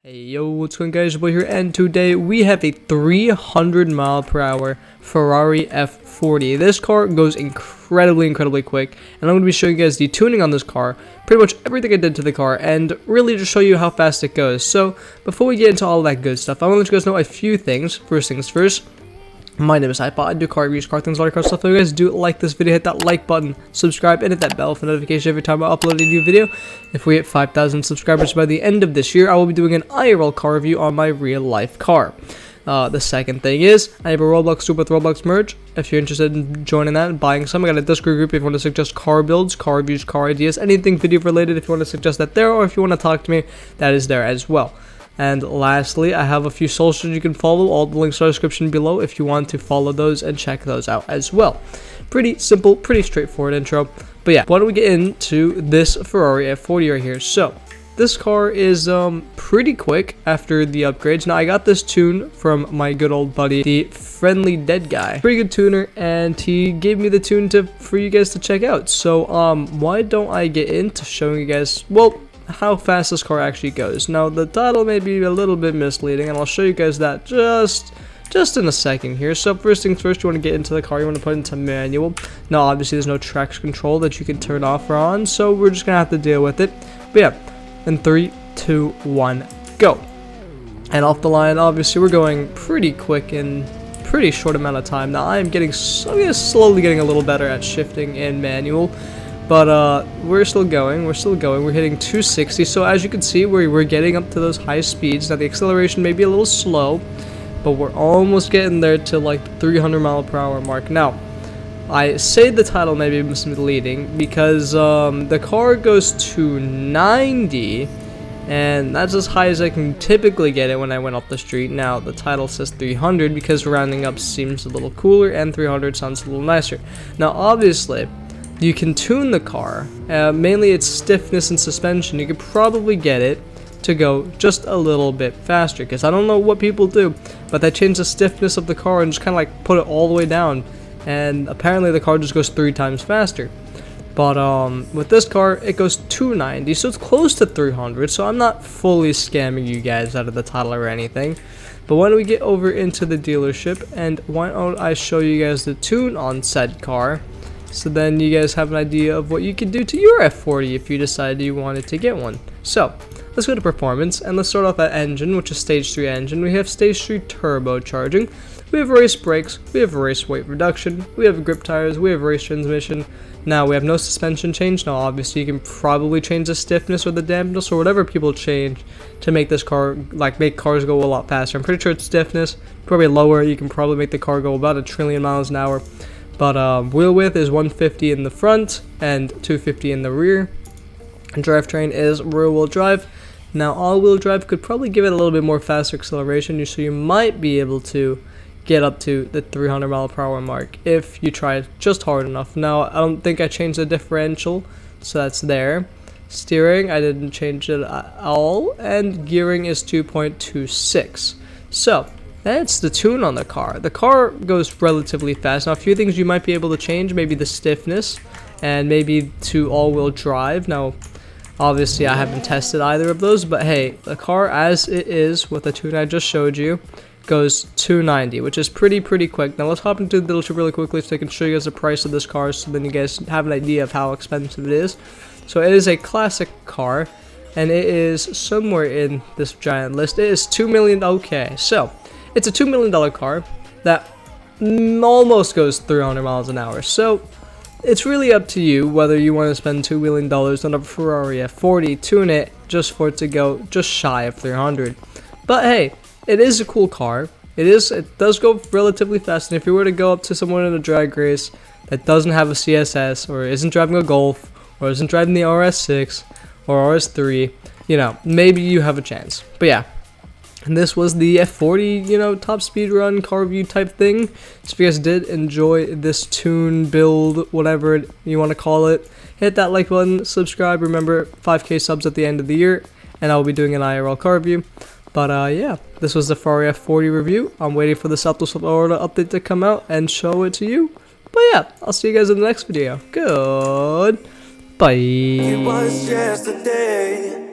Hey yo, what's going on guys, your boy here, and today we have a 300-mile-per-hour Ferrari F40. This car goes incredibly quick, and I'm going to be showing you guys the tuning on this car, pretty much everything I did to the car, and really just show you how fast it goes. So, before we get into all that good stuff, I want to let you guys know a few things. First things first. My name is Hypo. I do car reviews, car things, a lot of car stuff. If you guys do like this video, hit that like button, subscribe, and hit that bell for notification every time I upload a new video. If we hit 5,000 subscribers by the end of this year, I will be doing an IRL car review on my real life car. The second thing is, I have a Roblox Group with Roblox merch. If you're interested in joining that and buying some, I got a Discord group if you want to suggest car builds, car reviews, car ideas, anything video related. If you want to suggest that there, or if you want to talk to me, that is there as well. And lastly, I have a few socials you can follow. All the links are in the description below if you want to follow those and check those out as well. Pretty simple, pretty straightforward intro. But yeah, why don't we get into this Ferrari F40 right here. So, this car is pretty quick after the upgrades. Now, I got this tune from my good old buddy, the Friendly Dead Guy. Pretty good tuner, and he gave me the tune for you guys to check out. So, why don't I get into showing you guys, well, how fast this car actually goes. Now, the title may be a little bit misleading, and I'll show you guys that just in a second here. So first things first, you want to get into the car, you want to put it into manual. Now, obviously, there's no traction control that you can turn off or on, so we're just going to have to deal with it. But yeah, in 3, 2, 1, go. And off the line, obviously, we're going pretty quick in pretty short amount of time. Now, I'm slowly getting a little better at shifting in manual. But we're still going, we're hitting 260, so as you can see, we're getting up to those high speeds. Now the acceleration may be a little slow, but we're almost getting there to like the 300-mile-per-hour mark. Now, I say the title may be misleading because the car goes to 90, and that's as high as I can typically get it when I went up the street. Now, the title says 300 because rounding up seems a little cooler, and 300 sounds a little nicer. Now, obviously, you can tune the car, mainly its stiffness and suspension. You could probably get it to go just a little bit faster, because I don't know what people do, but they change the stiffness of the car and just kind of like put it all the way down, and apparently the car just goes 3 times faster. But with this car, it goes 290, so it's close to 300, so I'm not fully scamming you guys out of the title or anything. But why don't we get over into the dealership, and why don't I show you guys the tune on said car, so then you guys have an idea of what you can do to your F40 if you decide you wanted to get one. So, let's go to performance, and let's start off at engine, which is stage 3 engine. We have stage 3 turbocharging, we have race brakes, we have race weight reduction, we have grip tires, we have race transmission. Now, we have no suspension change. Now, obviously, you can probably change the stiffness or the dampness or whatever people change to make this car, like, make cars go a lot faster. I'm pretty sure it's stiffness, probably lower. You can probably make the car go about 1 trillion miles an hour. But wheel width is 150 in the front and 250 in the rear. And drivetrain is rear-wheel drive. Now, all-wheel drive could probably give it a little bit more faster acceleration, so you might be able to get up to the 300-mile-per-hour mark if you try it just hard enough. Now, I don't think I changed the differential, so that's there. Steering, I didn't change it at all, and gearing is 2.26. So, that's the tune on the car. The car goes relatively fast. Now, a few things you might be able to change, maybe the stiffness, and maybe to all-wheel drive. Now, obviously, I haven't tested either of those, but hey, the car as it is with the tune I just showed you goes 290, which is pretty quick. Now, let's hop into the dealership really quickly so I can show you guys the price of this car, so then you guys have an idea of how expensive it is. So, it is a classic car, and it is somewhere in this giant list. It is $2 million. Okay, so it's a $2 million car that almost goes 300 miles an hour. So it's really up to you whether you want to spend $2 million on a Ferrari F40, tune it just for it to go just shy of 300. But hey, it is a cool car. It does go relatively fast, and if you were to go up to someone in a drag race that doesn't have a CSS, or isn't driving a Golf, or isn't driving the RS6 or RS3, you know, maybe you have a chance. But yeah. And this was the F40, top speed run car review type thing. So if you guys did enjoy this tune, build, whatever you want to call it, hit that like button, subscribe. Remember, 5K subs at the end of the year, and I'll be doing an IRL car review. But yeah, this was the Ferrari F40 review. I'm waiting for the Southwest Florida update to come out and show it to you. But yeah, I'll see you guys in the next video. Goodbye. It was yesterday.